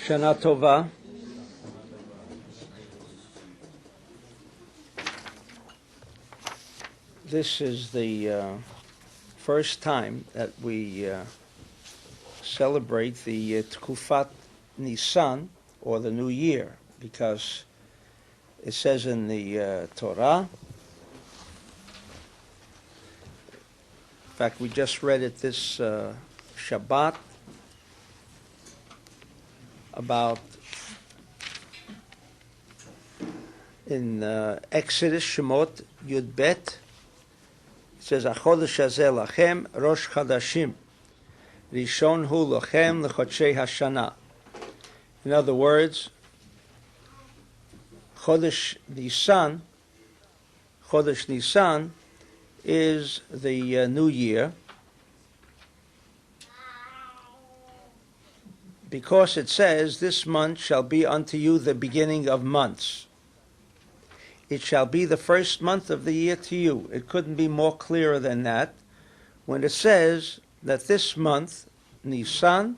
Shana Tova. This is the first time that we celebrate the Tkufat Nissan, or the New Year, because it says in the Torah, in fact, we just read it this Shabbat, about in Exodus, Shemot, Yud Bet, it says, "Chodesh hazeh lachem Rosh Chadashim, Rishon hu lachem lechodshei hashana." In other words, Chodesh Nisan is the New Year, because it says, "This month shall be unto you the beginning of months. It shall be the first month of the year to you." It couldn't be more clearer than that when it says that this month, Nisan,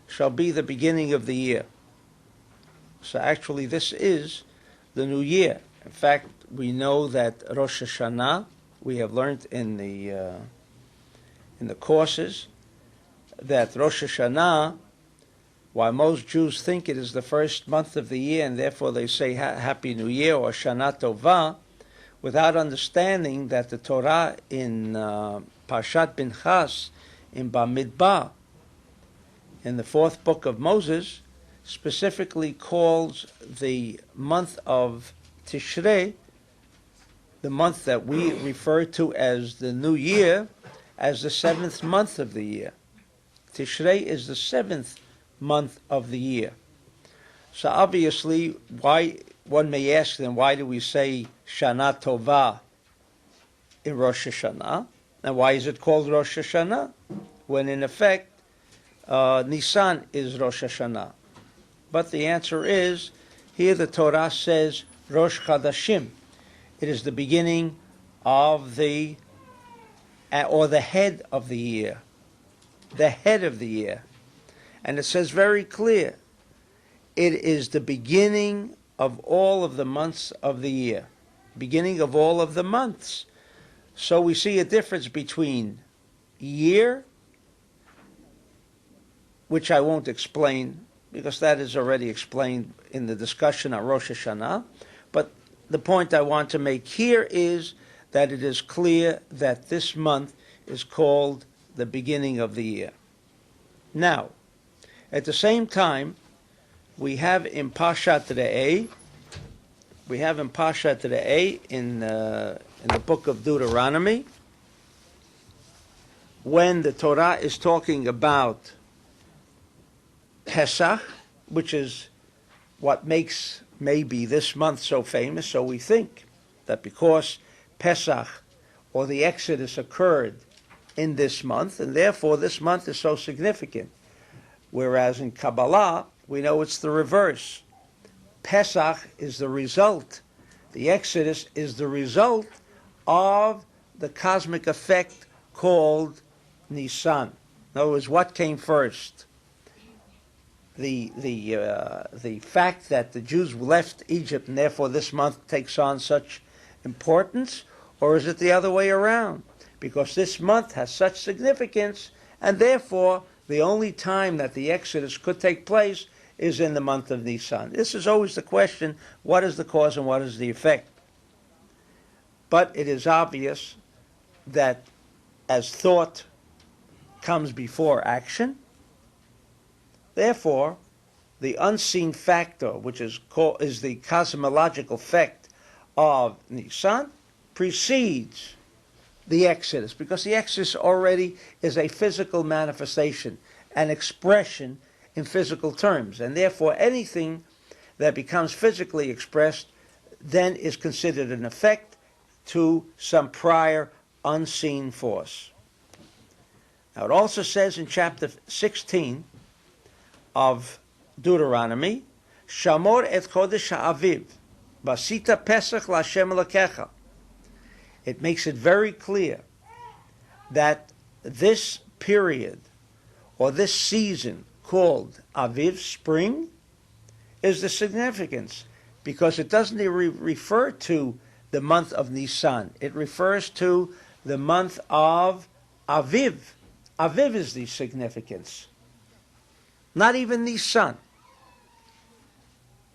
shall be the beginning of the year. So actually this is the New Year. In fact, we know that Rosh Hashanah, we have learned in the courses, that Rosh Hashanah, while most Jews think it is the first month of the year, and therefore they say Happy New Year or Shana Tova, without understanding that the Torah in Parshat Pinchas, in Bamidbar, in the fourth book of Moses, specifically calls the month of Tishrei, the month that we refer to as the New Year, as the seventh month of the year. Tishrei is the seventh month of the year. So obviously, why, one may ask then, why do we say Shana Tova in Rosh Hashanah? And why is it called Rosh Hashanah? When in effect, Nisan is Rosh Hashanah. But the answer is, here the Torah says Rosh Chadashim. It is the beginning of the, or the head of the year. The head of the year. And it says very clear, it is the beginning of all of the months of the year. Beginning of all of the months. So we see a difference between year, which I won't explain, because that is already explained in the discussion on Rosh Hashanah. But the point I want to make here is that it is clear that this month is called the beginning of the year. Now, at the same time, we have in Parshat Re'eh, in the book of Deuteronomy, when the Torah is talking about Pesach, which is what makes maybe this month so famous. So we think that because Pesach, or the Exodus, occurred in this month, and therefore this month is so significant. Whereas in Kabbalah, we know it's the reverse. Pesach is the result. The Exodus is the result of the cosmic effect called Nisan. In other words, what came first? The fact that the Jews left Egypt, and therefore this month takes on such importance, or is it the other way around? Because this month has such significance, and therefore the only time that the Exodus could take place is in the month of Nisan. This is always the question, what is the cause and what is the effect? But it is obvious that as thought comes before action, therefore, the unseen factor, which is the cosmological effect of Nisan, precedes the Exodus, because the Exodus already is a physical manifestation, an expression in physical terms, and therefore anything that becomes physically expressed then is considered an effect to some prior unseen force. Now it also says in chapter 16 of Deuteronomy, Shamor et Chodesh Aviv, Vasita Pesach LaShem Lecha. It makes it very clear that this period, or this season called Aviv, spring, is the significance, because it doesn't refer to the month of Nisan. It refers to the month of Aviv. Aviv is the significance. Not even Nisan.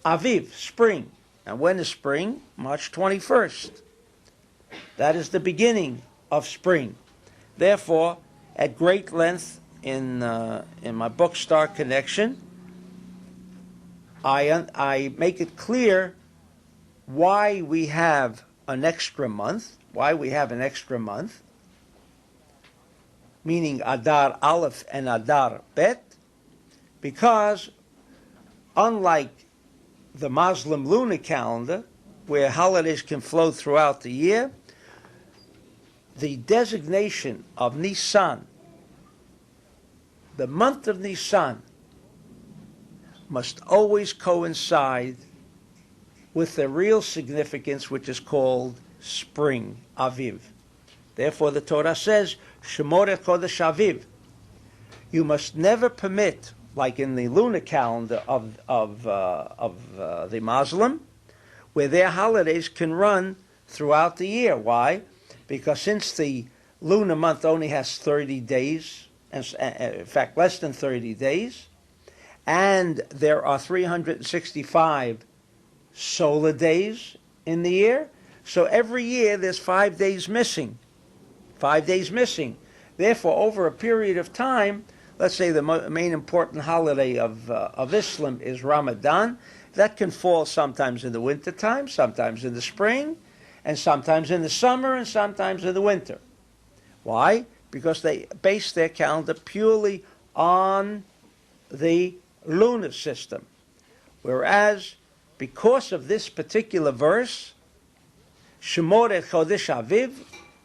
Aviv, spring. And when is spring? March 21st. That is the beginning of spring. Therefore, at great length in my book Star Connection, I make it clear why we have an extra month, meaning Adar Aleph and Adar Bet, because unlike the Muslim lunar calendar, where holidays can flow throughout the year, the designation of Nisan, the month of Nisan, must always coincide with the real significance, which is called spring, Aviv. Therefore, the Torah says, Shemot Chodesh Aviv. You must never permit, like in the lunar calendar of the Muslim, where their holidays can run throughout the year. Why? Because since the lunar month only has 30 days, in fact, less than 30 days, and there are 365 solar days in the year, so every year there's 5 days missing. 5 days missing. Therefore, over a period of time, let's say the main important holiday of Islam is Ramadan. That can fall sometimes in the wintertime, sometimes in the spring, and sometimes in the summer, and sometimes in the winter. Why? Because they base their calendar purely on the lunar system. Whereas, because of this particular verse, Shemot Chodesh Aviv,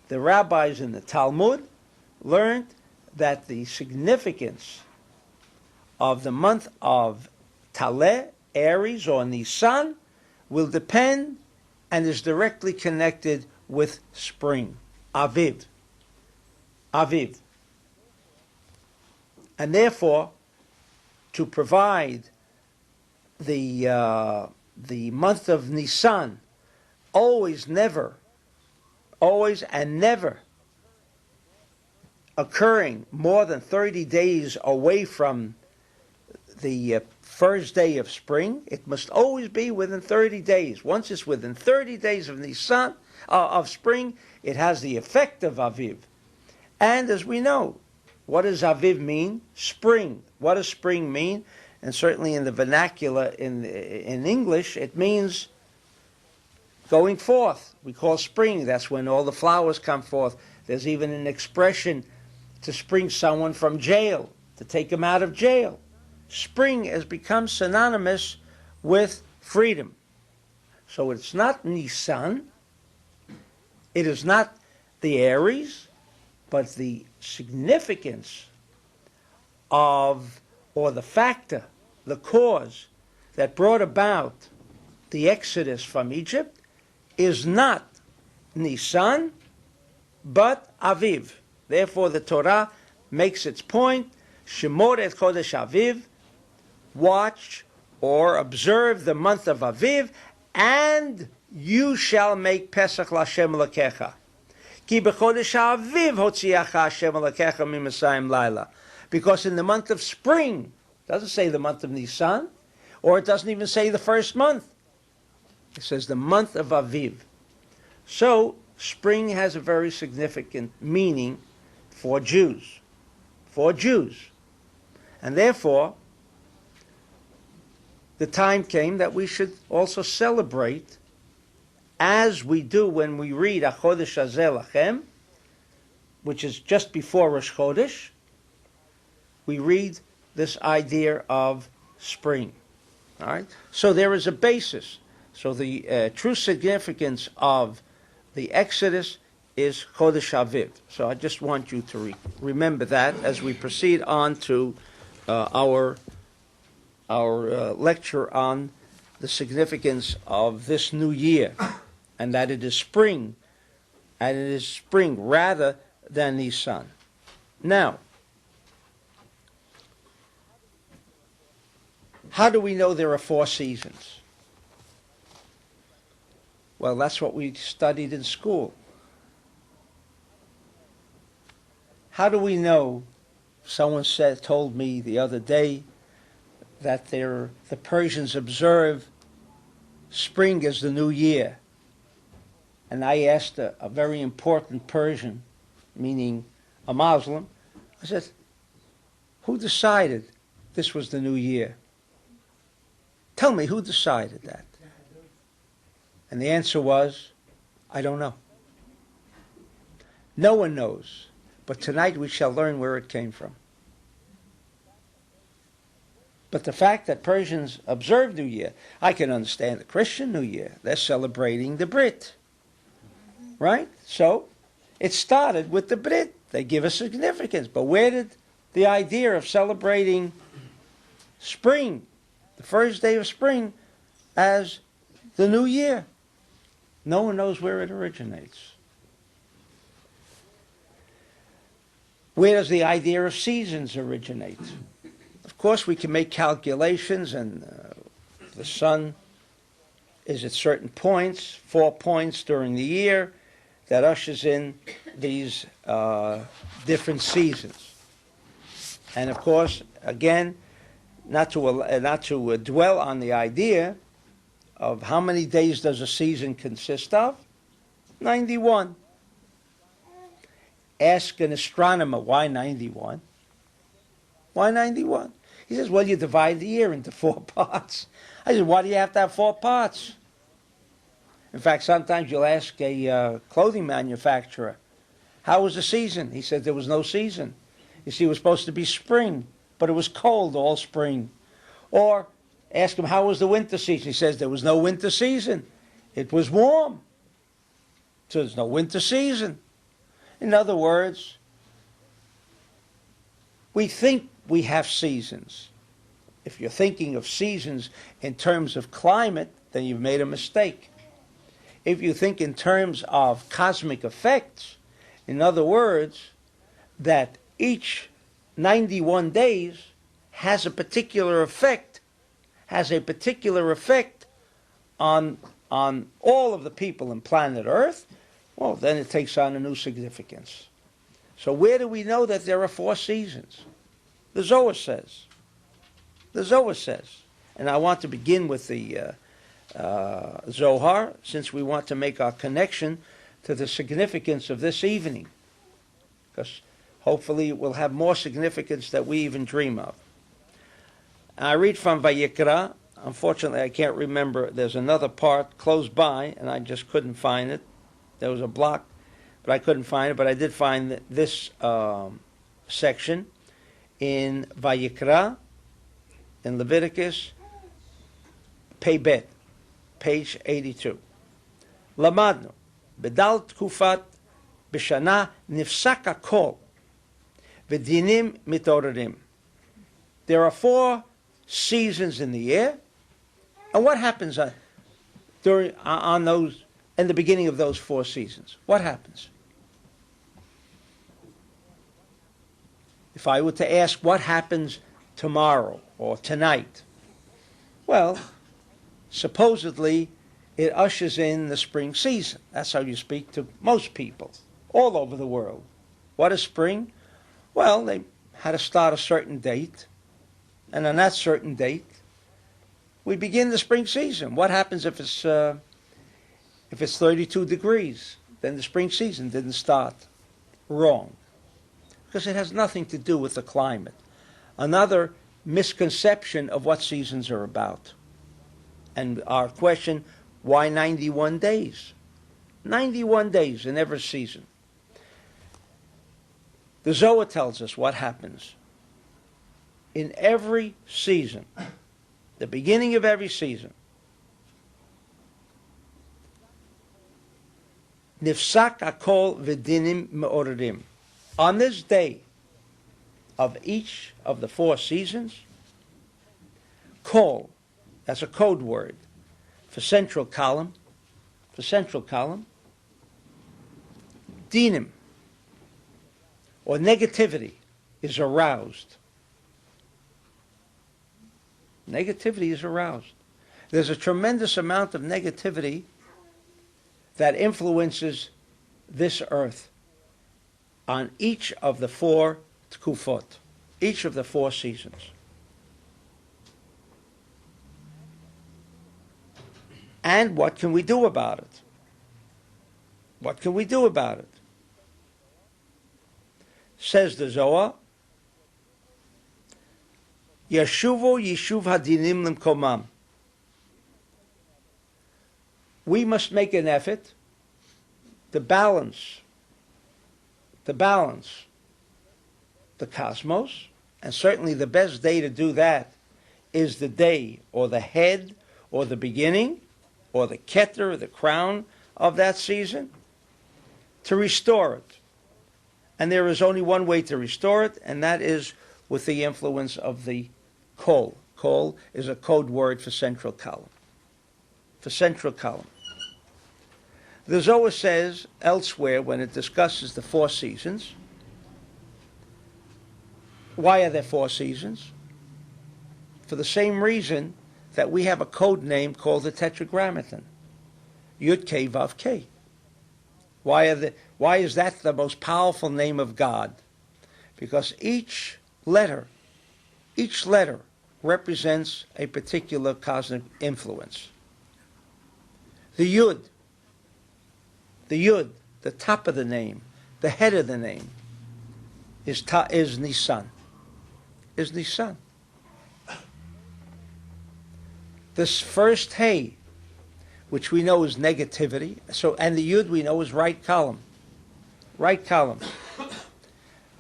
the rabbis in the Talmud learned that the significance of the month of Taleh, Aries, or Nisan will depend and is directly connected with spring, Aviv. Aviv. And therefore, to provide the month of Nisan always and never occurring more than 30 days away from the first day of spring, it must always be within 30 days. Once it's within 30 days of Nisan, of spring, it has the effect of Aviv. And as we know, what does Aviv mean? Spring. What does spring mean? And certainly in the vernacular in English, it means going forth. We call spring. That's when all the flowers come forth. There's even an expression to spring someone from jail, to take him out of jail. Spring has become synonymous with freedom. So it's not Nisan, it is not the Aries, but the significance of, or the factor, the cause that brought about the exodus from Egypt is not Nisan, but Aviv. Therefore, the Torah makes its point, Shemot et Chodesh Aviv, watch or observe the month of Aviv, and you shall make Pesach l'Hashem Lecha. Ki b'chodesh Aviv hotziacha Hashem Lecha miMisrayim laila. Because in the month of spring, it doesn't say the month of Nisan, or it doesn't even say the first month. It says the month of Aviv. So, spring has a very significant meaning for Jews. For Jews. And therefore, the time came that we should also celebrate, as we do when we read HaChodesh Hazeh Lachem, which is just before Rosh Chodesh, we read this idea of spring. All right? So there is a basis. So the true significance of the Exodus is Chodesh Aviv. So I just want you to remember that as we proceed on to our lecture on the significance of this new year, and that it is spring, and it is spring rather than Nisan. Now, How do we know there are 4 seasons? Well, that's what we studied in school. How do we know? Someone told me the other day that the Persians observe spring as the new year. And I asked a very important Persian, meaning a Muslim, I said, who decided this was the new year? Tell me, who decided that? And the answer was, I don't know. No one knows. But tonight we shall learn where it came from. But the fact that Persians observe New Year, I can understand the Christian New Year. They're celebrating the Brit. Right? So, it started with the Brit. They give a significance. But where did the idea of celebrating spring, the first day of spring, as the new year? No one knows where it originates. Where does the idea of seasons originate? Of course, we can make calculations, and the sun is at certain points, 4 points during the year, that ushers in these different seasons. And of course, again, not to dwell on the idea of how many days does a season consist of? 91. Ask an astronomer, why 91? Why 91? He says, well, you divide the year into 4 parts. I said, why do you have to have 4 parts? In fact, sometimes you'll ask a clothing manufacturer, how was the season? He said there was no season. You see, it was supposed to be spring, but it was cold all spring. Or ask him, how was the winter season? He says there was no winter season. It was warm. So there's no winter season. In other words, we think we have seasons. If you're thinking of seasons in terms of climate, then you've made a mistake. If you think in terms of cosmic effects, in other words, that each 91 days has a particular effect, on all of the people in planet Earth, well, then it takes on a new significance. So where do we know that there are 4 seasons? The Zohar says. The Zohar says. And I want to begin with the Zohar, since we want to make our connection to the significance of this evening. Because hopefully it will have more significance than we even dream of. I read from Vayikra. Unfortunately, I can't remember. There's another part close by, and I just couldn't find it. There was a block, but I couldn't find it. But I did find this section in Vayikra, in Leviticus, Pei Bet, page 82. Lamadnu, bedal tkufat b'shana nifsak hakol, v'dinim mitorerim. There are 4 seasons in the year, and what happens on those, in the beginning of those 4 seasons? What happens? If I were to ask what happens tomorrow or tonight, well, supposedly it ushers in the spring season. That's how you speak to most people all over the world. What is spring? Well, they had to start a certain date, and on that certain date, we begin the spring season. What happens if it's 32 degrees? Then the spring season didn't start. Wrong. Because it has nothing to do with the climate. Another misconception of what seasons are about. And our question, why 91 days? 91 days in every season. The Zohar tells us what happens in every season, the beginning of every season. Nifsak hakol v'dinim me'orerim. On this day of each of the 4 seasons, kol, that's a code word for central column, dinim, or negativity, is aroused. Negativity is aroused. There's a tremendous amount of negativity that influences this earth on each of the 4 tkufot, each of the 4 seasons. And what can we do about it? What can we do about it? Says the Zohar, Yashuvo Yishuv Hadinim Limkomam. We must make an effort to balance the cosmos, and certainly the best day to do that is the day, or the head, or the beginning, or the keter, or the crown of that season, to restore it. And there is only one way to restore it, and that is with the influence of the kol. Kol is a code word for central column. For central column. The Zohar says elsewhere, when it discusses the 4 seasons, why are there 4 seasons? For the same reason that we have a code name called the Tetragrammaton, Yud Kei Vav Kei. Why is that the most powerful name of God? Because each letter represents a particular cosmic influence. The Yud, the top of the name, the head of the name, is Nissan. Is Nissan. This first Hey, which we know is negativity, and the Yud we know is right column. Right column.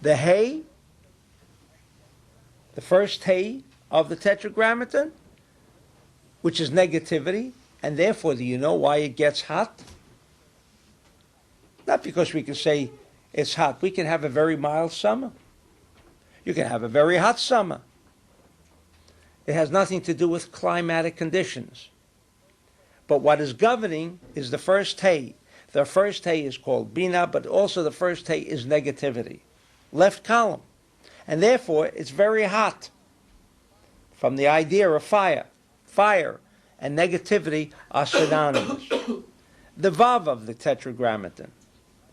The Hey, the first Hey of the Tetragrammaton, which is negativity, and therefore do you know why it gets hot? Not because we can say it's hot. We can have a very mild summer. You can have a very hot summer. It has nothing to do with climatic conditions. But what is governing is the first Hey. The first Hey is called Bina, but also the first Hey is negativity. Left column. And therefore, it's very hot. From the idea of fire. Fire and negativity are synonymous. The Vav of the Tetragrammaton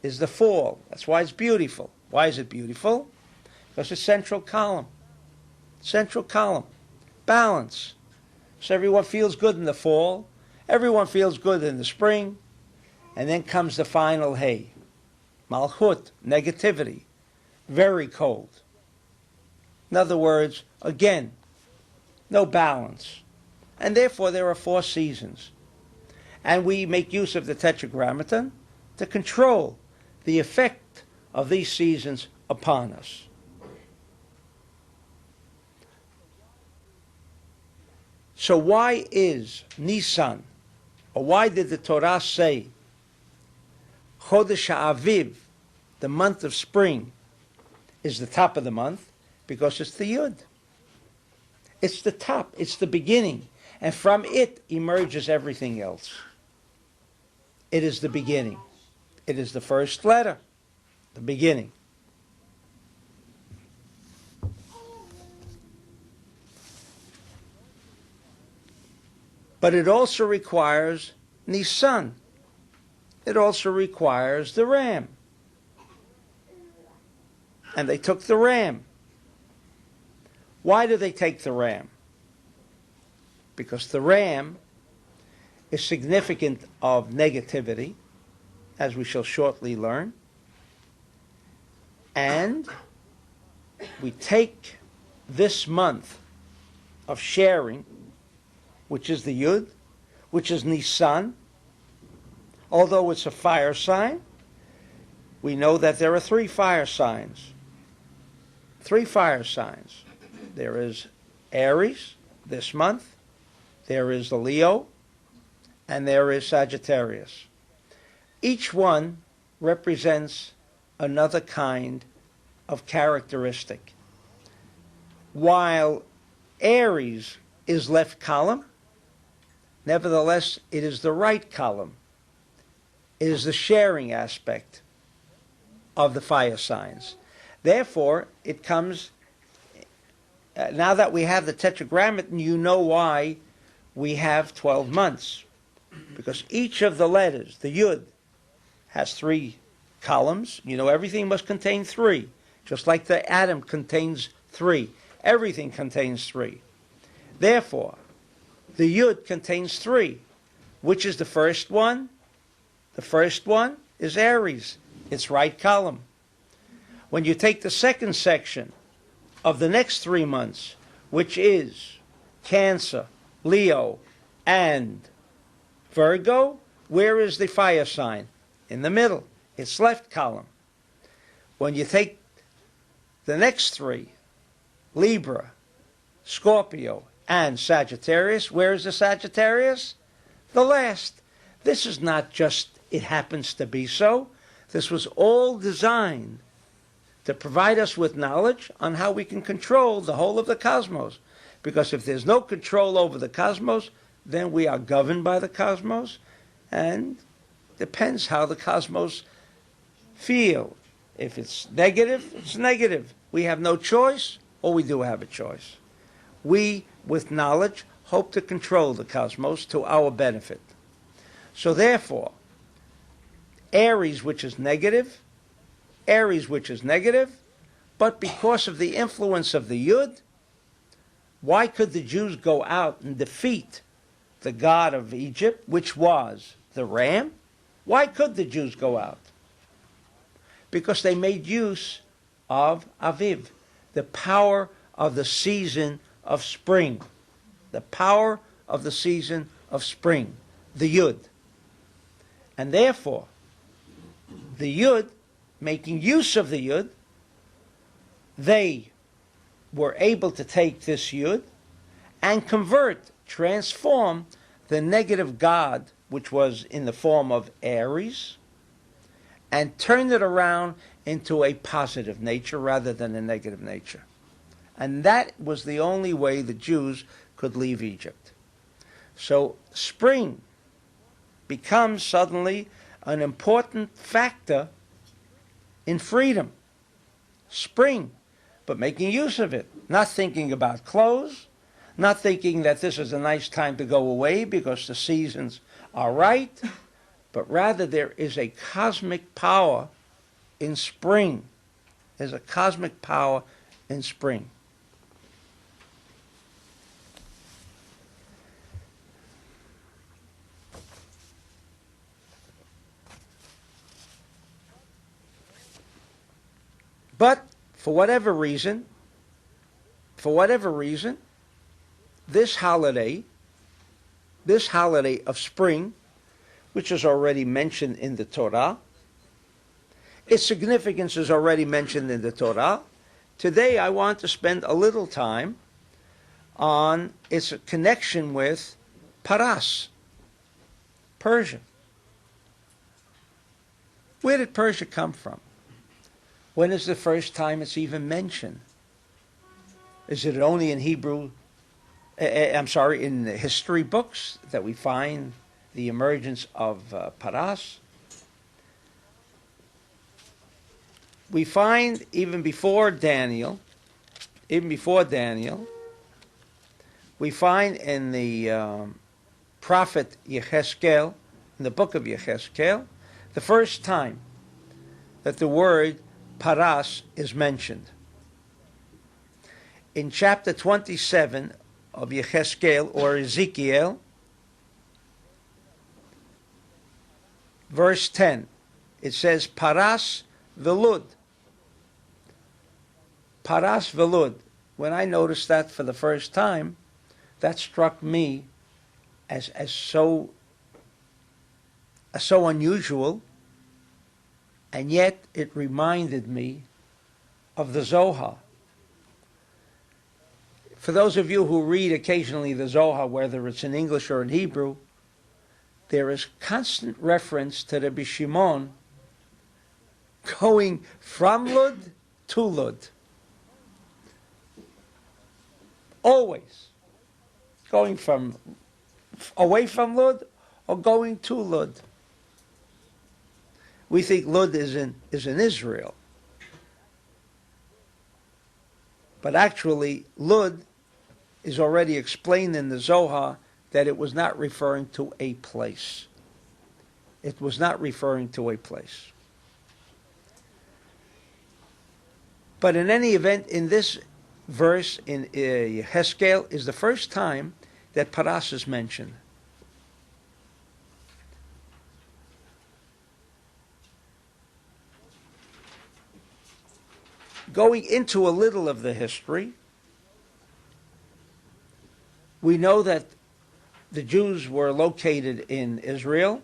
is the fall. That's why it's beautiful. Why is it beautiful? Because it's central column. Central column. Balance. So everyone feels good in the fall. Everyone feels good in the spring. And then comes the final Hey. Malchut, negativity. Very cold. In other words, again, no balance. And therefore there are 4 seasons. And we make use of the Tetragrammaton to control the effect of these seasons upon us. So why is Nissan, or why did the Torah say Chodesh Aviv, the month of spring, is the top of the month? Because it's the Yud. It's the top, it's the beginning. And from it emerges everything else. It is the beginning. It is the first letter, the beginning. But it also requires Nissan. It also requires the ram. And they took the ram. Why did they take the ram? Because the ram is significant of negativity, as we shall shortly learn. And we take this month of sharing, which is the Yud, which is Nissan. Although it's a fire sign, we know that there are 3 fire signs. 3 fire signs. There is Aries this month, there is the Leo, and there is Sagittarius. Each one represents another kind of characteristic. While Aries is left column, nevertheless, it is the right column. It is the sharing aspect of the fire signs. Therefore, it comes now that we have the Tetragrammaton, you know why we have 12 months. Because each of the letters, the Yud, has 3 columns. You know, everything must contain 3. Just like the atom contains 3. Everything contains 3. Therefore, the Yud contains 3. Which is the first one? The first one is Aries, its right column. When you take the second section of the next 3 months, which is Cancer, Leo, and Virgo, where is the fire sign? In the middle, its left column. When you take the next 3, Libra, Scorpio, and Sagittarius, where is the Sagittarius? The last. This is not just it happens to be so. This was all designed to provide us with knowledge on how we can control the whole of the cosmos. Because if there's no control over the cosmos, then we are governed by the cosmos, and depends how the cosmos feel. If it's negative, it's negative. We have no choice, or we do have a choice. We, with knowledge, hope to control the cosmos to our benefit. So therefore, Aries, which is negative, but because of the influence of the Yud, why could the Jews go out and defeat the god of Egypt, which was the ram? Why could the Jews go out? Because they made use of Aviv, the power of the season of spring. The power of the season of spring, the Yud. And therefore, the Yud, making use of the Yud, they were able to take this Yud and transform the negative god, which was in the form of Aries, and turn it around into a positive nature rather than a negative nature. And that was the only way the Jews could leave Egypt. So spring becomes suddenly an important factor in freedom. Spring, but making use of it, not thinking about clothes, not thinking that this is a nice time to go away because the seasons are right, but rather there is a cosmic power in spring. There's a cosmic power in spring. But for whatever reason, this holiday of spring, which is already mentioned in the Torah, its significance is already mentioned in the Torah. Today I want to spend a little time on its connection with Paras, Persia. Where did Persia come from? When is the first time it's even mentioned? Is it only in Hebrew? In the history books that we find the emergence of Paras? We find even before Daniel, we find in the prophet Yecheskel, in the book of Yecheskel, the first time that the word Paras is mentioned. In chapter 27 of Yecheskel or Ezekiel, verse 10, it says Paras velud. Paras velud. When I noticed that for the first time, that struck me as so unusual, and yet it reminded me of the Zohar. For those of you who read occasionally the Zohar, whether it's in English or in Hebrew, there is constant reference to the Shimon going from Lud to Lud. Always. Going from away from Lud or going to Lud. We think Lud is in Israel. But actually, Lud is already explained in the Zohar that it was not referring to a place. It was not referring to a place. But in any event, in this verse in Ezekiel is the first time that Paras is mentioned. Going into a little of the history, we know that the Jews were located in Israel,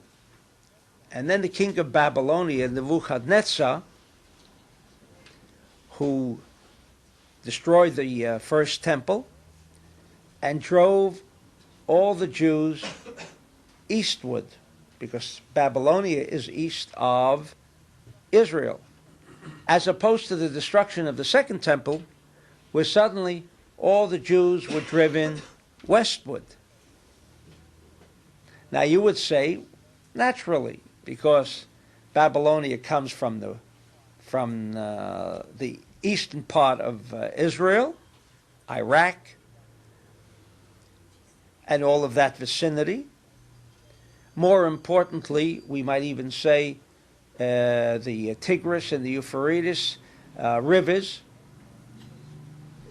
and then the king of Babylonia, Nebuchadnezzar, who destroyed the first temple and drove all the Jews eastward, because Babylonia is east of Israel, as opposed to the destruction of the second temple, where suddenly all the Jews were driven westward. Now you would say, naturally, because Babylonia comes from the eastern part of Israel, Iraq, and all of that vicinity. More importantly, we might even say the Tigris and the Euphrates rivers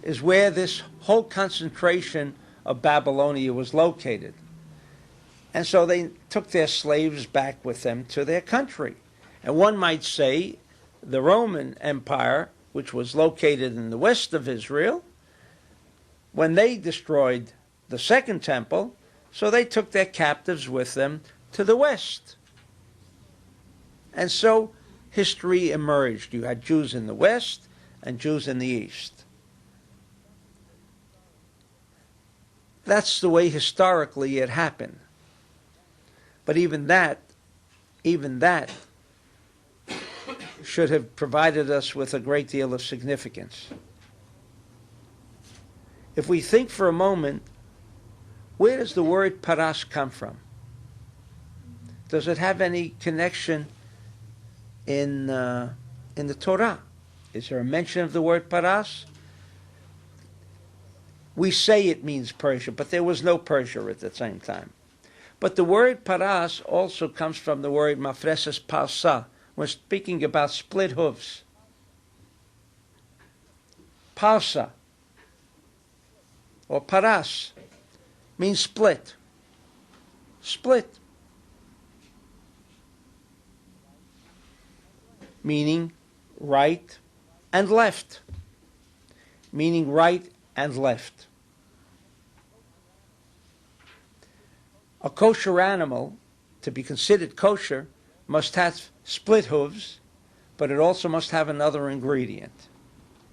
is where this whole concentration of Babylonia was located. And so they took their slaves back with them to their country. And one might say the Roman Empire, which was located in the west of Israel, when they destroyed the second temple, so they took their captives with them to the west. And so history emerged. You had Jews in the west and Jews in the east. That's the way historically it happened. But even that should have provided us with a great deal of significance. If we think for a moment, where does the word paras come from? Does it have any connection in the Torah? Is there a mention of the word paras? We say it means Persia, but there was no Persia at the same time. But the word paras also comes from the word mafreses parsa. We're speaking about split hooves. Parsa or paras means split. Split. Meaning right and left. Meaning right and left. A kosher animal, to be considered kosher, must have split hooves, but it also must have another ingredient.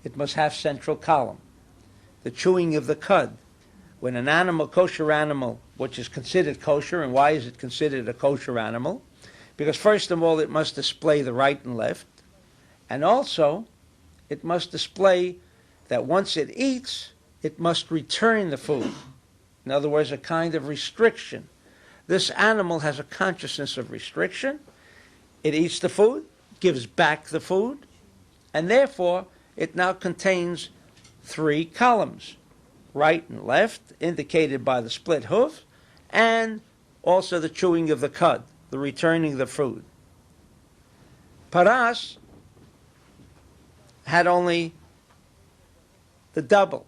It must have central column, the chewing of the cud. When an animal, kosher animal, which is considered kosher, and why is it considered a kosher animal? Because first of all, it must display the right and left, and also it must display that once it eats, it must return the food. In other words, a kind of restriction. This animal has a consciousness of restriction. It eats the food, gives back the food, and therefore it now contains 3 columns, right and left, indicated by the split hoof, and also the chewing of the cud, the returning of the food. Paras had only the double,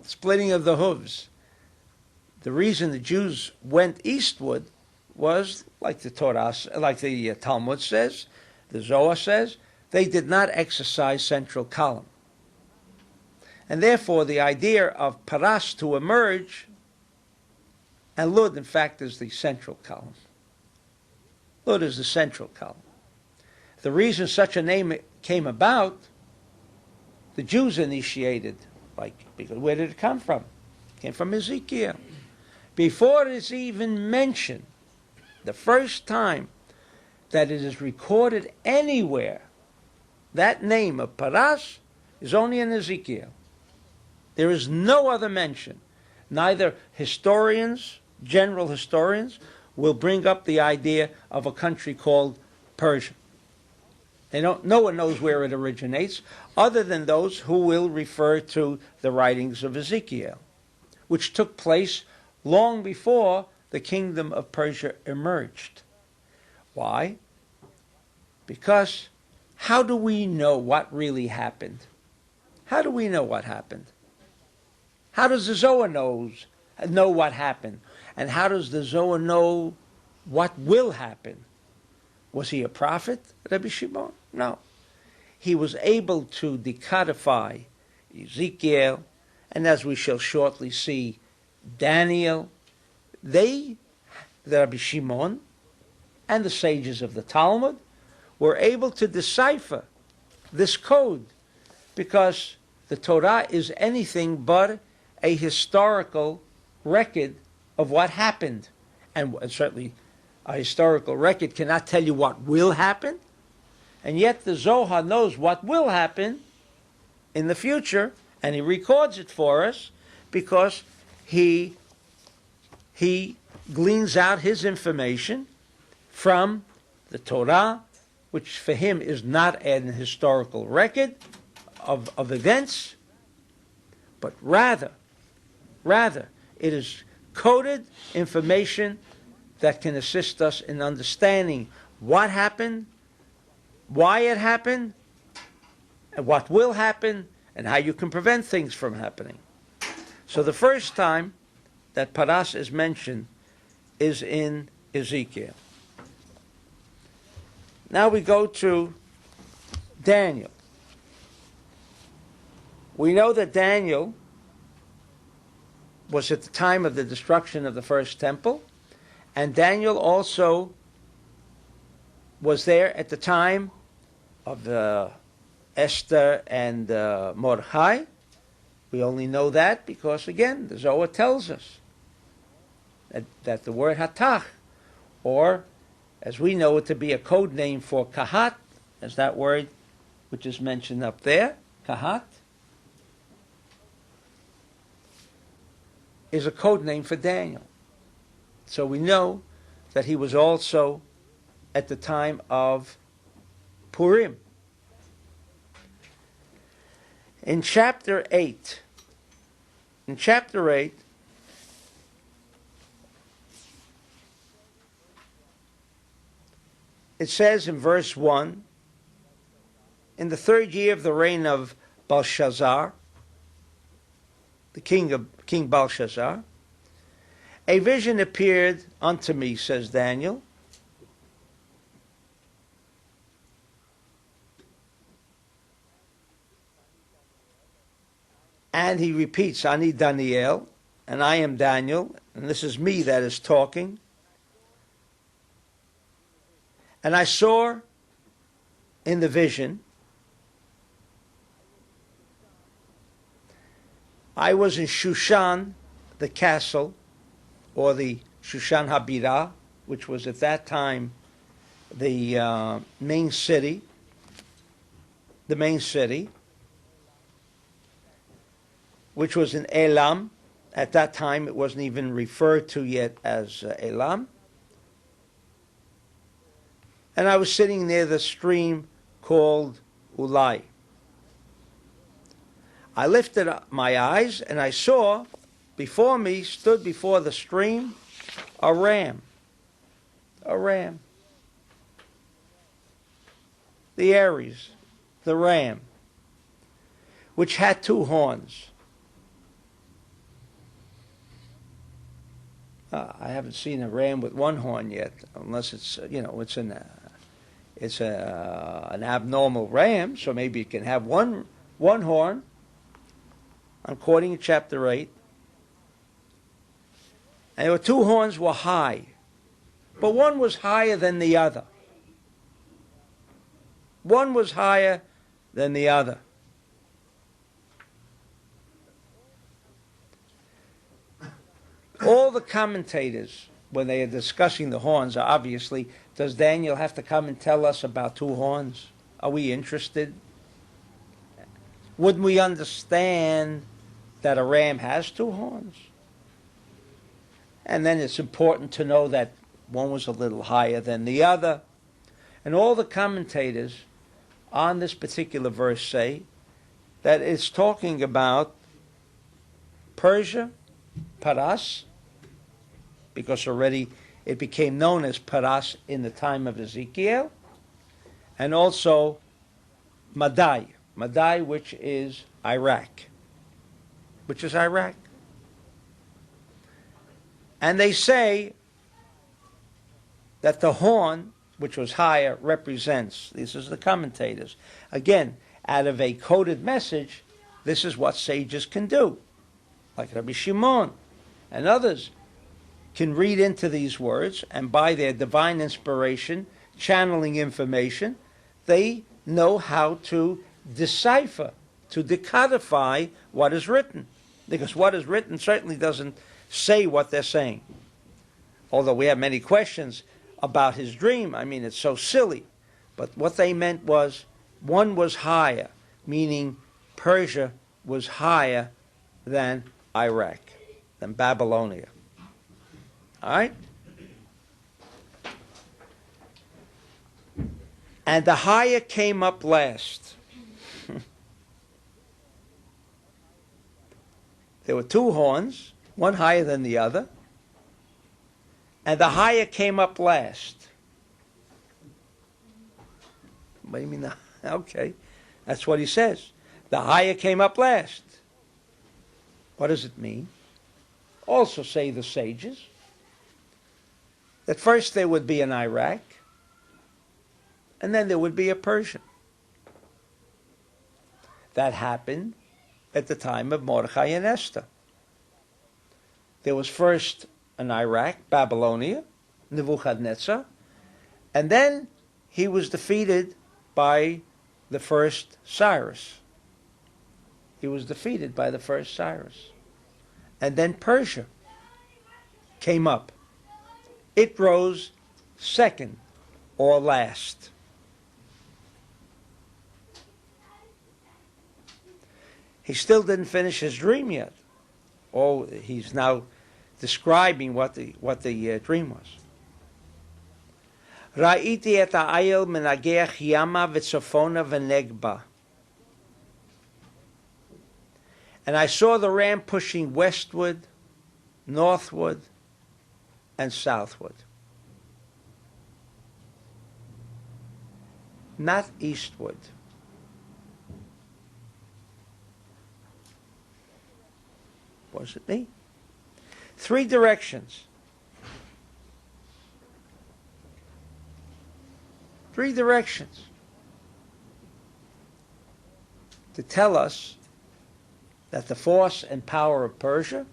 splitting of the hooves. The reason the Jews went eastward was, like the Torah, like the Talmud says, the Zohar says, they did not exercise central column. And therefore the idea of paras to emerge, and Lud in fact is the central column. Lud is the central column. The reason such a name came about, the Jews initiated, because where did it come from? It came from Ezekiel. Before it is even mentioned, the first time that it is recorded anywhere, that name of Paras is only in Ezekiel. There is no other mention. Neither historians, general historians, will bring up the idea of a country called Persia. No one knows where it originates, other than those who will refer to the writings of Ezekiel, which took place long before the kingdom of Persia emerged. Why? Because how do we know what really happened? How do we know what happened? How does the Zohar know what happened? And how does the Zohar know what will happen? Was he a prophet, Rabbi Shimon? No. He was able to decodify Ezekiel, and as we shall shortly see, Daniel. The Rabbi Shimon and the sages of the Talmud were able to decipher this code, because the Torah is anything but a historical record of what happened. And certainly a historical record cannot tell you what will happen, and yet the Zohar knows what will happen in the future, and he records it for us because he gleans out his information from the Torah, which for him is not an historical record of events, but rather it is coded information that can assist us in understanding what happened, why it happened, and what will happen, and how you can prevent things from happening. So the first time that Paras is mentioned is in Ezekiel. Now we go to Daniel. We know that Daniel was at the time of the destruction of the first temple, and Daniel also was there at the time of Esther and Mordechai. We only know that because, again, the Zohar tells us that the word Hatach, or as we know it to be a code name for Kahat, as that word which is mentioned up there, Kahat, is a code name for Daniel. So we know that he was also at the time of Purim. In chapter 8, it says in verse 1, in the 3rd year of the reign of Belshazzar, the King Belshazzar, a vision appeared unto me, says Daniel. And he repeats, Ani Daniel, and I am Daniel, and this is me that is talking. And I saw in the vision, I was in Shushan, the castle, or the Shushan Habirah, which was at that time the main city, which was in Elam. At that time, it wasn't even referred to yet as Elam. And I was sitting near the stream called Ulai. I lifted up my eyes, and I saw before me, stood before the stream, a ram. A ram. The Aries, the ram, which had 2 horns. I haven't seen a ram with 1 horn yet, unless it's it's an abnormal ram, so maybe it can have one horn. I'm quoting chapter 8. And there were 2 horns were high, but one was higher than the other. One was higher than the other. All the commentators, when they are discussing the horns, are obviously, does Daniel have to come and tell us about 2 horns? Are we interested? Wouldn't we understand that a ram has 2 horns? And then it's important to know that one was a little higher than the other. And all the commentators on this particular verse say that it's talking about Persia, Paras, because already it became known as Paras in the time of Ezekiel, and also Madai, which is Iraq. And they say that the horn, which was higher, represents, this is the commentators, again, out of a coded message, this is what sages can do. Like Rabbi Shimon and others can read into these words, and by their divine inspiration, channeling information, they know how to decipher, to decodify what is written. Because what is written certainly doesn't say what they're saying. Although we have many questions about his dream. I mean, it's so silly. But what they meant was, one was higher, meaning Persia was higher than Iraq, than Babylonia. All right? And the higher came up last. There were two horns, one higher than the other, and the higher came up last. What do you mean? Okay, that's what he says. The higher came up last. What does it mean? Also say the sages that first there would be an Iraq, and then there would be a Persia. That happened at the time of Mordechai and Esther. There was first an Iraq, Babylonia, Nebuchadnezzar, and then he was defeated by the first Cyrus. He was defeated by the first Cyrus. And then Persia came up. It rose second or last. He still didn't finish his dream yet. Oh, he's now describing what the dream was. Ra'iti et ha'ayel menageach yama v'tzofona v'negba. And I saw the ram pushing westward, northward, and southward. Not eastward. What does it mean? Three directions. Three directions to tell us that the force and power of Persia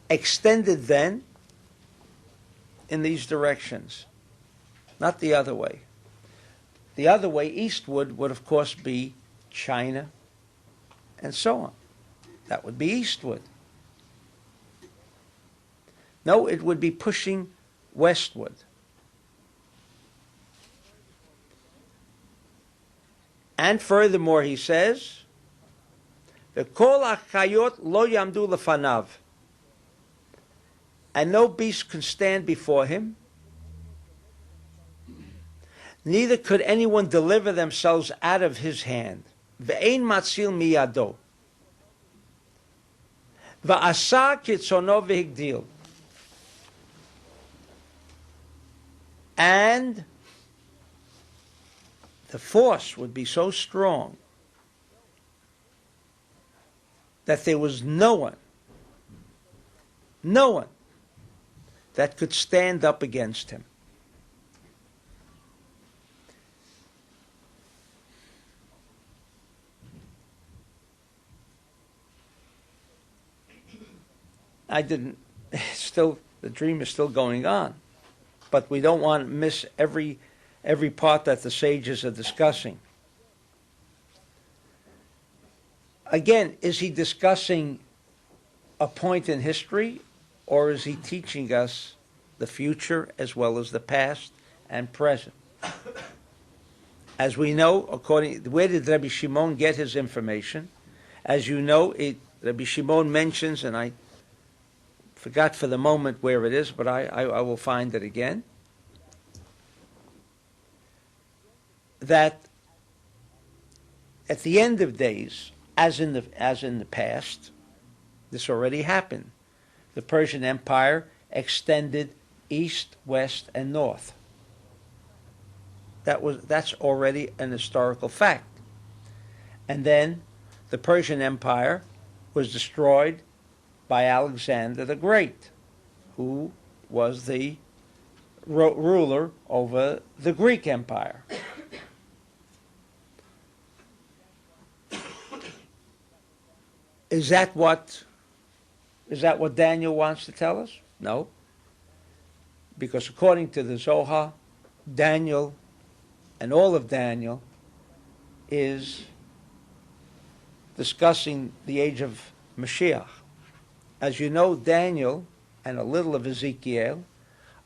extended then in these directions, not the other way. The other way, eastward, would of course be China and so on. That would be eastward. No, it would be pushing westward. And furthermore, he says, "V'kol hachayot lo yamdu lefanav," and no beast can stand before him. Neither could anyone deliver themselves out of his hand. Ve'ein matzil miyado. Va'asa kitzono v'higdil. And the force would be so strong that there was no one that could stand up against him. The dream is still going on, but we don't want to miss every part that the sages are discussing. Again, is he discussing a point in history, or is he teaching us the future as well as the past and present? As we know, where did Rabbi Shimon get his information? As you know, Rabbi Shimon mentions, and I forgot for the moment where it is, but I will find it again. that at the end of days, as in the past, this already happened. The Persian Empire extended east, west, and north. That's already an historical fact. And then the Persian Empire was destroyed by Alexander the Great, who was the ruler over the Greek Empire. Is that what Daniel wants to tell us? No. Because according to the Zohar, Daniel and all of Daniel is discussing the age of Mashiach. As you know, Daniel and a little of Ezekiel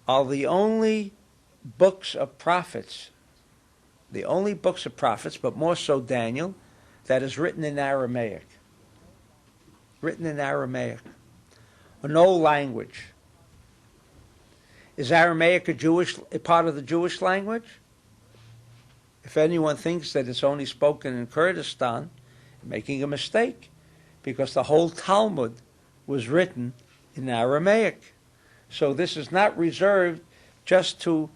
are the only books of prophets, but more so Daniel, that is written in Aramaic. Written in Aramaic. An old language. Is Aramaic a part of the Jewish language? If anyone thinks that it's only spoken in Kurdistan, making a mistake, because the whole Talmud was written in Aramaic. So this is not reserved just to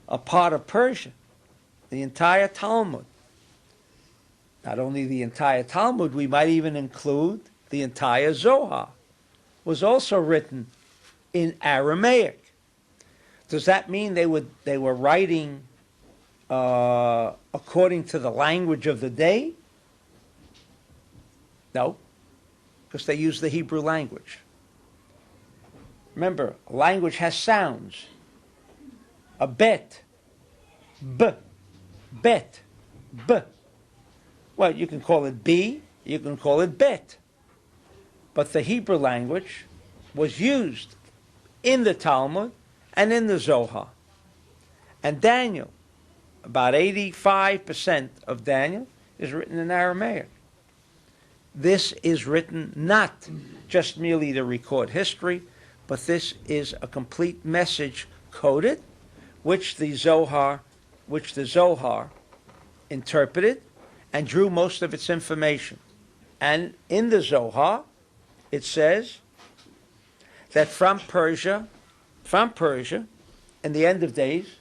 a part of Persia. The entire Talmud. Not only the entire Talmud, we might even include the entire Zohar, was also written in Aramaic. Does that mean they were writing according to the language of the day? No, because they use the Hebrew language. Remember, a language has sounds. A bet, b, bet, b. Well, you can call it b, you can call it bet. But the Hebrew language was used in the Talmud and in the Zohar. And Daniel, about 85% of Daniel is written in Aramaic. This is written not just merely to record history, but this is a complete message coded, which the Zohar interpreted and drew most of its information. And in the Zohar, it says that from Persia, in the end of days,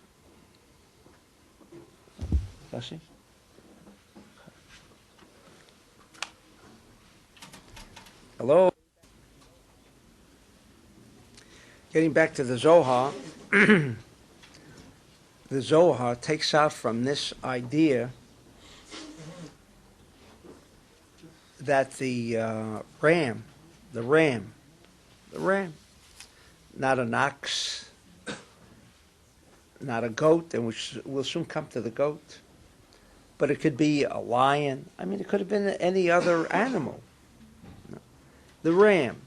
hello? Getting back to the Zohar, the Zohar takes out from this idea that the ram, not an ox, not a goat, and we'll soon come to the goat, but it could be a lion. I mean, it could have been any other animal. The ram.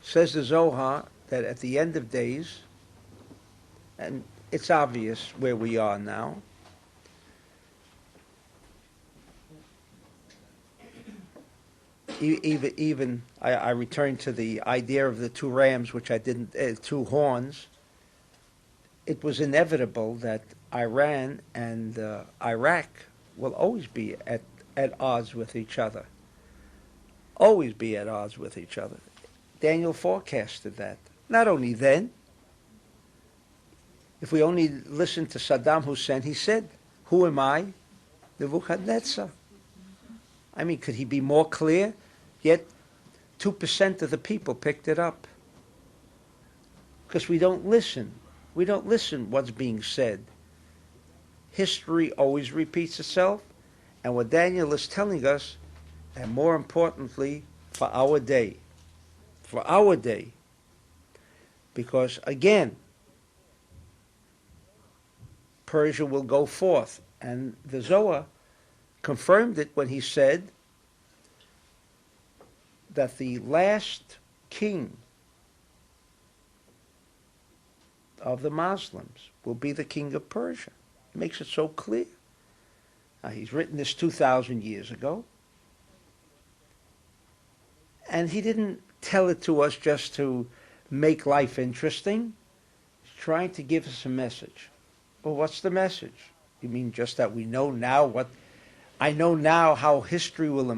Says the Zohar that at the end of days, and it's obvious where we are now, even I return to the idea of the two rams, which I didn't, two horns. It was inevitable that Iran and Iraq will always be at odds with each other. Always be at odds with each other. Daniel forecasted that. Not only then, if we only listen to Saddam Hussein, he said, "Who am I? Nebuchadnezzar." I mean, could he be more clear? Yet 2% of the people picked it up. Because we don't listen. We don't listen what's being said. History always repeats itself. And what Daniel is telling us, and more importantly, for our day. For our day. Because again, Persia will go forth. And the Zohar confirmed it when he said that the last king of the Muslims will be the king of Persia. It makes it so clear. Now, he's written this 2,000 years ago. And he didn't tell it to us just to make life interesting. He's trying to give us a message. Well, what's the message? You mean just that we know now what? I know now how history will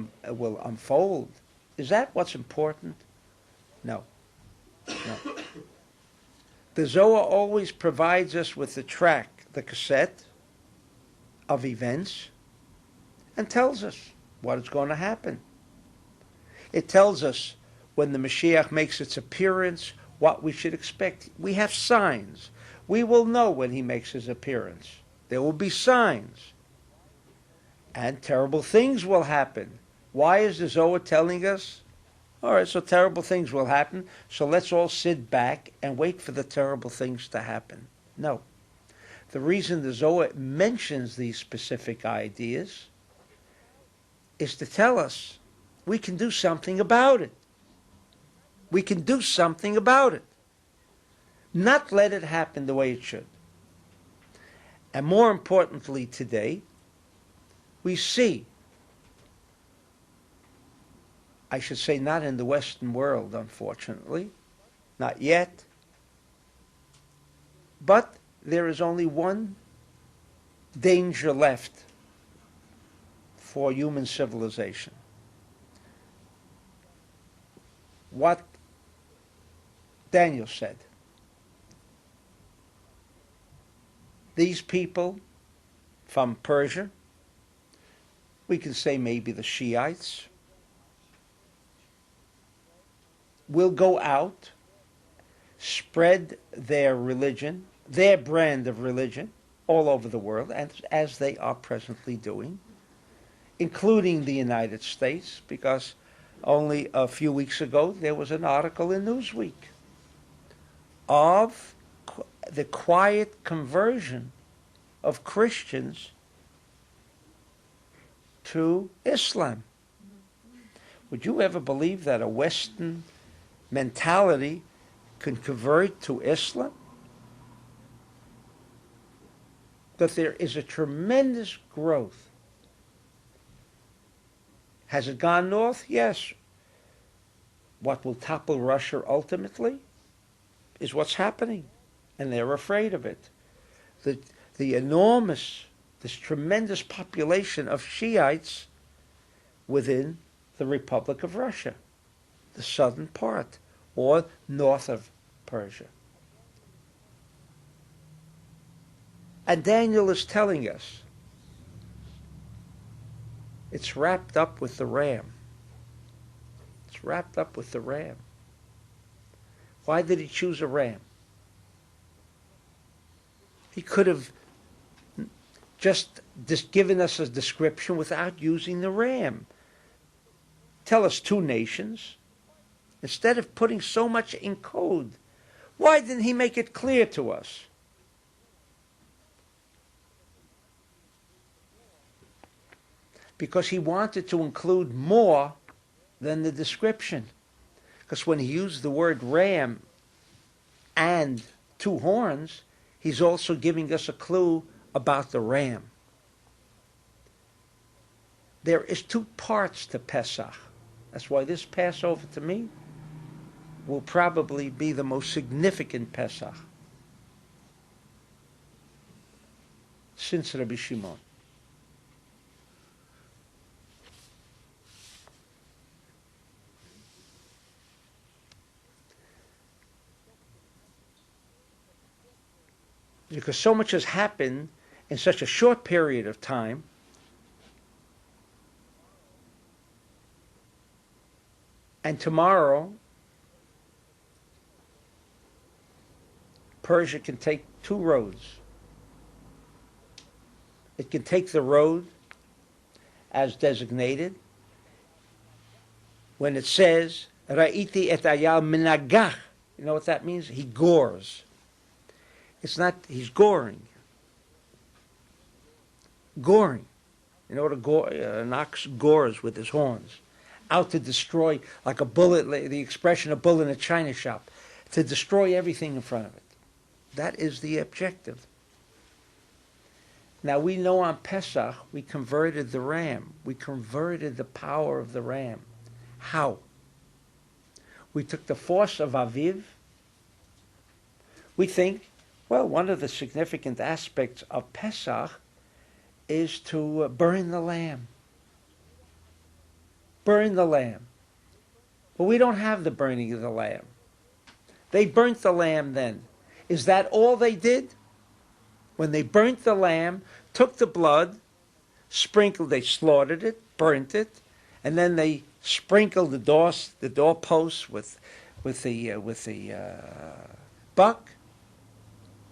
unfold. Is that what's important? No. No. The Zohar always provides us with the track, the cassette of events, and tells us what is going to happen. It tells us when the Mashiach makes its appearance, what we should expect. We have signs. We will know when he makes his appearance. There will be signs. And terrible things will happen. Why is the Zohar telling us? All right, so terrible things will happen, so let's all sit back and wait for the terrible things to happen. No. The reason the Zohar mentions these specific ideas is to tell us we can do something about it. We can do something about it. Not let it happen the way it should. And more importantly today, we see, I should say not in the Western world, unfortunately, not yet, but there is only one danger left for human civilization. What Daniel said. These people from Persia, we can say maybe the Shiites, will go out, spread their religion, their brand of religion, all over the world, and as they are presently doing, including the United States, because only a few weeks ago there was an article in Newsweek of the quiet conversion of Christians to Islam. Would you ever believe that a Western mentality can convert to Islam? That there is a tremendous growth. Has it gone north? Yes. What will topple Russia ultimately is what's happening, and they're afraid of it. The enormous, this tremendous population of Shiites within the Republic of Russia, the southern part, or north of Persia. And Daniel is telling us it's wrapped up with the ram. It's wrapped up with the ram. Why did he choose a ram? He could have just given us a description without using the ram. Tell us two nations. Instead of putting so much in code, why didn't he make it clear to us? Because he wanted to include more than the description. Because when he used the word ram and two horns, he's also giving us a clue about the ram. There is two parts to Pesach. That's why this Passover to me will probably be the most significant Pesach since Rabbi Shimon. Because so much has happened in such a short period of time, and tomorrow Persia can take two roads. It can take the road as designated when it says Ra'iti et ayal minagach. You know what that means? He gores. It's not, he's goring. Goring. You know what an ox gores with his horns. Out to destroy, like a bullet, the expression, a bullet in a china shop, to destroy everything in front of it. That is the objective. Now we know on Pesach we converted the ram. We converted the power of the ram. How? We took the force of Aviv. We think, well, one of the significant aspects of Pesach is to burn the lamb. Burn the lamb. But we don't have the burning of the lamb. They burnt the lamb then. Is that all they did? When they burnt the lamb, took the blood, sprinkled, they slaughtered it, burnt it, and then they sprinkled the doorposts with the buck,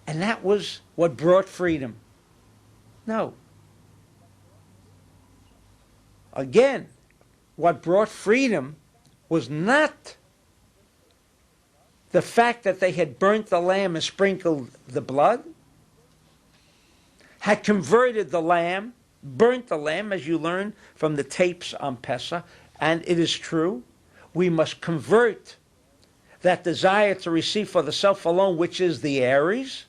and that was what brought freedom. No. Again, what brought freedom was not the fact that they had burnt the lamb and sprinkled the blood, had converted the lamb, burnt the lamb, as you learn from the tapes on Pesach, and it is true, we must convert that desire to receive for the self alone, which is the Aries.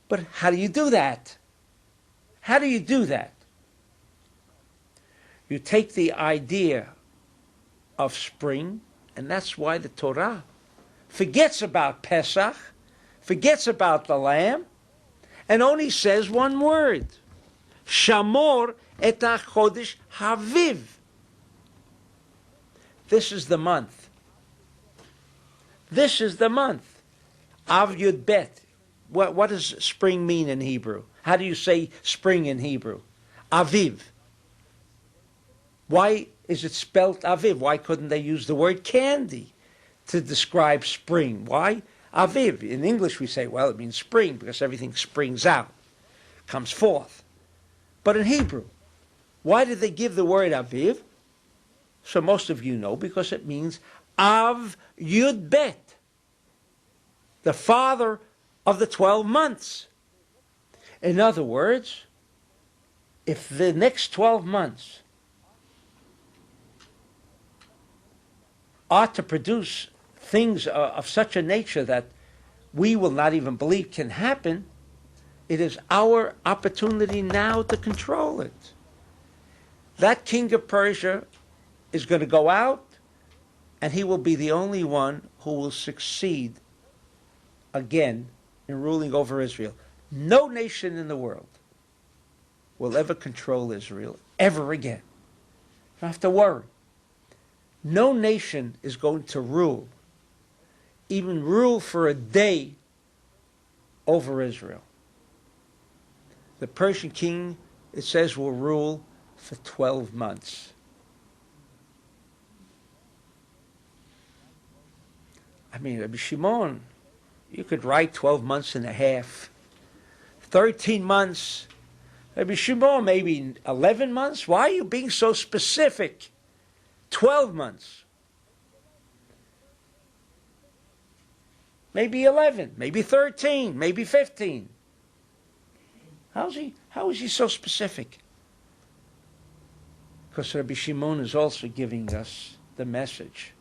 But how do you do that? How do you do that? You take the idea of spring, and that's why the Torah forgets about Pesach, forgets about the lamb, and only says one word: Shamor et Chodesh Haviv. This is the month. This is the month. Av Yud Bet. What does spring mean in Hebrew? How do you say spring in Hebrew? Aviv. Why is it spelt Aviv? Why couldn't they use the word candy to describe spring? Why? Aviv. In English we say, well, it means spring because everything springs out, comes forth. But in Hebrew, why did they give the word Aviv? So most of you know, because it means Av Yud Bet, the father of the 12 months. In other words, if the next 12 months are to produce things of such a nature that we will not even believe can happen, it is our opportunity now to control it. That king of Persia is going to go out, and he will be the only one who will succeed again in ruling over Israel. No nation in the world will ever control Israel ever again. You don't have to worry. No nation is going to rule, even rule for a day, over Israel. The Persian king, it says, will rule for 12 months. I mean, Rabbi Shimon, you could write 12 months and a half. 13 months. Rabbi Shimon, maybe 11 months. Why are you being so specific? 12 months. Maybe 11, maybe 13, maybe 15. How is he so specific? Because Rabbi Shimon is also giving us the message.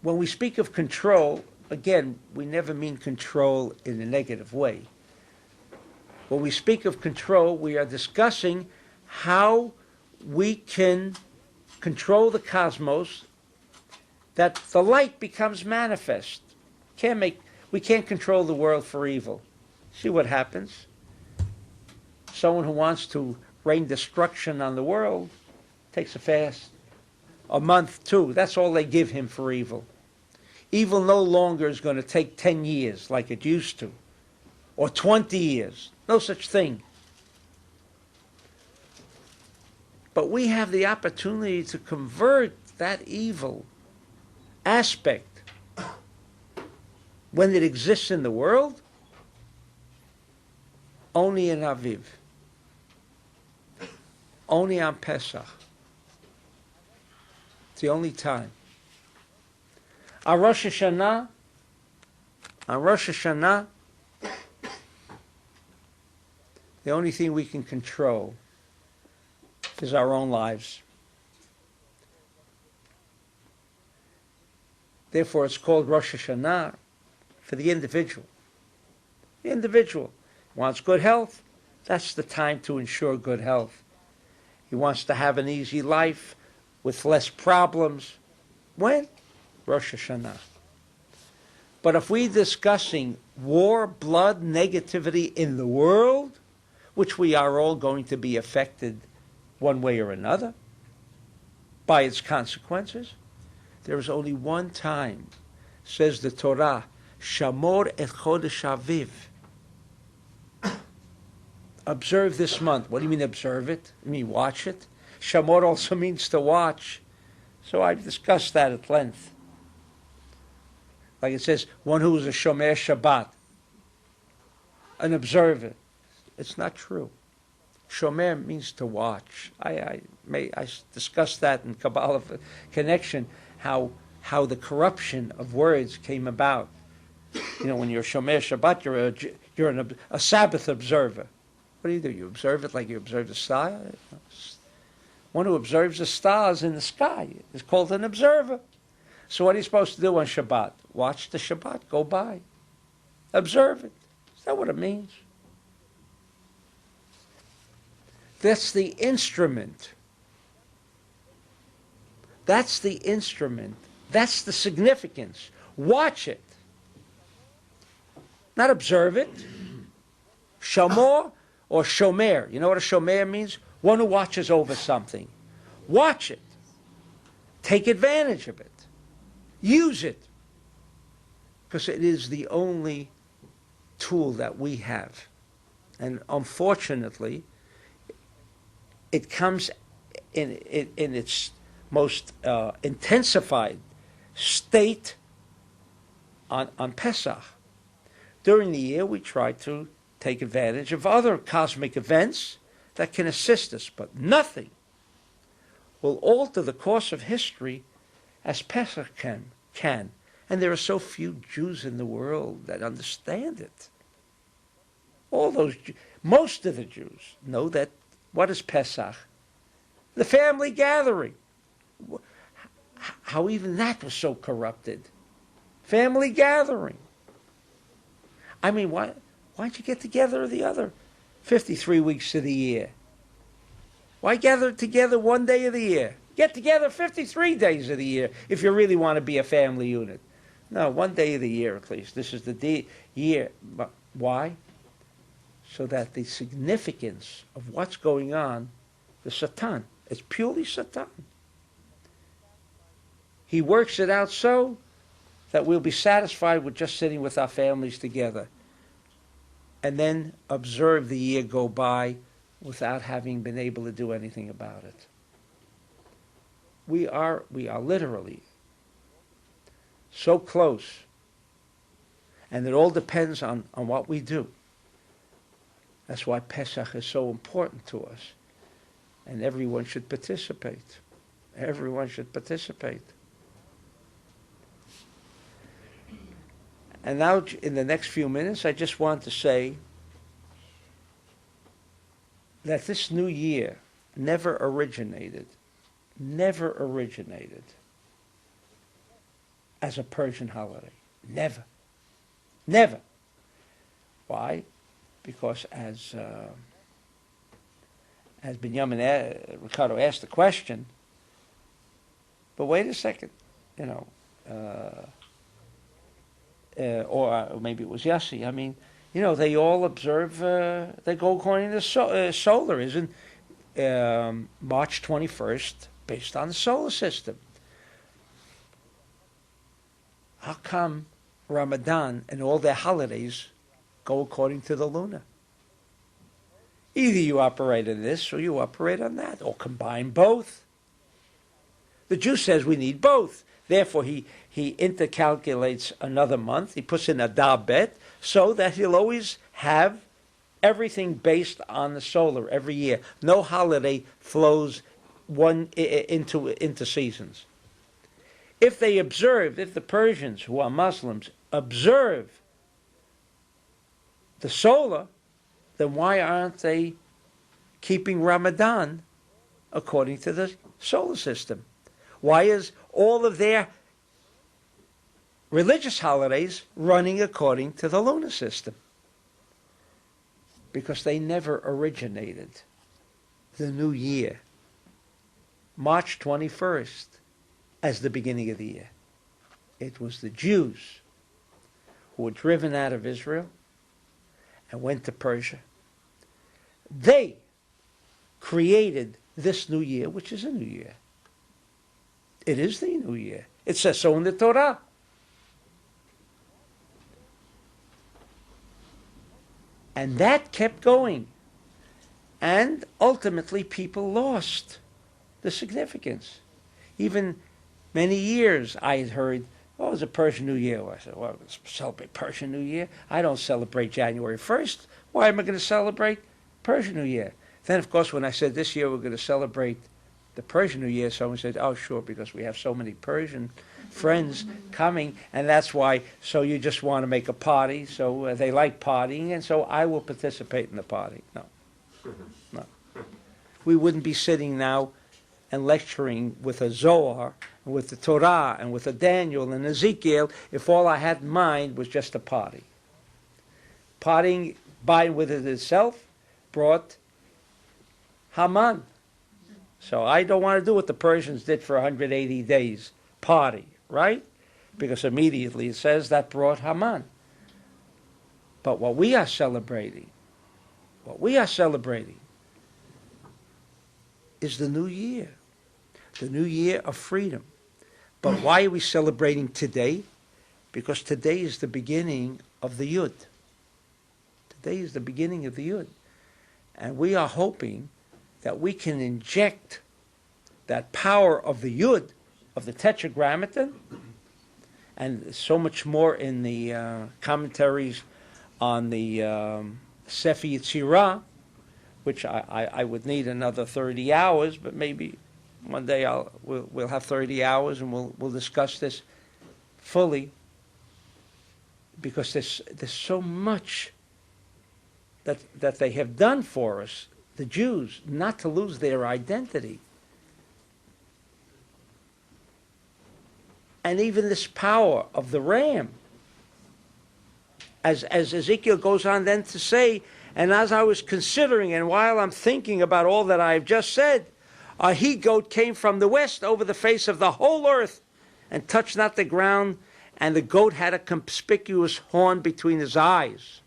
When we speak of control, again, we never mean control in a negative way. When we speak of control, we are discussing how we can control the cosmos, that the light becomes manifest. We can't control the world for evil. See what happens? Someone who wants to rain destruction on the world takes a fast. A month, 2, that's all they give him for evil. Evil no longer is going to take 10 years like it used to, or 20 years. No such thing. But we have the opportunity to convert that evil aspect, when it exists in the world, only in Aviv, only on Pesach. It's the only time. On Rosh Hashanah, the only thing we can control is our own lives. Therefore, it's called Rosh Hashanah for the individual. The individual wants good health. That's the time to ensure good health. He wants to have an easy life with less problems. When? Rosh Hashanah. But if we're discussing war, blood, negativity in the world, which we are all going to be affected one way or another by its consequences, there is only one time, says the Torah, Shamor et Chodesh Aviv. Observe this month. What do you mean observe it? You mean watch it? Shamor also means to watch. So I've discussed that at length. Like it says, one who is a Shomer Shabbat, an observer. It's not true. Shomer means to watch. I discussed that in Kabbalah Connection, how the corruption of words came about. You know, when you're Shomer Shabbat, you're a Sabbath observer. What do? You observe it like you observe the star? One who observes the stars in the sky is called an observer. So what are you supposed to do on Shabbat? Watch the Shabbat go by. Observe it. Is that what it means? That's the instrument. That's the instrument. That's the significance. Watch it. Not observe it. Shamor or shomer. You know what a shomer means? One who watches over something. Watch it. Take advantage of it. Use it. Because it is the only tool that we have. And unfortunately, it comes in its most intensified state on Pesach. During the year, we try to take advantage of other cosmic events that can assist us, but nothing will alter the course of history as Pesach can. And there are so few Jews in the world that understand it. Most of the Jews know that. What is Pesach? The family gathering. How even that was so corrupted. Family gathering. I mean, why don't you get together the other 53 weeks of the year? Why gather together one day of the year? Get together 53 days of the year if you really want to be a family unit. No, one day of the year at least. This is the year. Why? So that the significance of what's going on, the Satan, it's purely Satan. He works it out so that we'll be satisfied with just sitting with our families together and then observe the year go by without having been able to do anything about it. We are literally so close, and it all depends on what we do. That's why Pesach is so important to us, and everyone should participate. Everyone should participate. And now, in the next few minutes, I just want to say that this new year never originated as a Persian holiday. Never. Never. Why? Because as Ricardo asked the question, but wait a second, or maybe it was Yossi. I mean, they all observe, they go according to solar, isn't March 21st based on the solar system. How come Ramadan and all their holidays go according to the lunar? Either you operate on this or you operate on that, or combine both. The Jew says we need both. Therefore, he intercalculates another month. He puts in a dabet so that he'll always have everything based on the solar every year. No holiday flows into seasons. If the Persians, who are Muslims, observe the solar, then why aren't they keeping Ramadan according to the solar system? Why is all of their religious holidays running according to the lunar system? Because they never originated the new year, March 21st, as the beginning of the year. It was the Jews who were driven out of Israel and went to Persia. They created this new year, which is a new year. It is the new year. It says so in the Torah. And that kept going. And ultimately people lost the significance. Even many years I had heard, oh, it's a Persian New Year. I said, well, let's celebrate Persian New Year. I don't celebrate January 1st. Why am I going to celebrate Persian New Year? Then, of course, when I said this year we're going to celebrate the Persian New Year, someone said, oh, sure, because we have so many Persian friends coming, and that's why, so you just want to make a party, so they like partying, and so I will participate in the party. No. No. We wouldn't be sitting now and lecturing with a Zohar, and with the Torah, and with a Daniel and Ezekiel, if all I had in mind was just a party. Partying, by with it itself, brought Haman. So I don't want to do what the Persians did for 180 days, party, right? Because immediately it says that brought Haman. But what we are celebrating is the new year of freedom. But why are we celebrating today? Because today is the beginning of the Yud. Today is the beginning of the Yud. And we are hoping that we can inject that power of the Yud, of the Tetragrammaton, and so much more in the commentaries on the Sefer Yetzirah, which I would need another 30 hours, but maybe one day we'll have 30 hours and we'll discuss this fully, because there's so much that they have done for us, the Jews, not to lose their identity. And even this power of the ram, as Ezekiel goes on then to say, and as I was considering, and while I'm thinking about all that I have just said, a he-goat came from the west over the face of the whole earth, and touched not the ground, and the goat had a conspicuous horn between his eyes.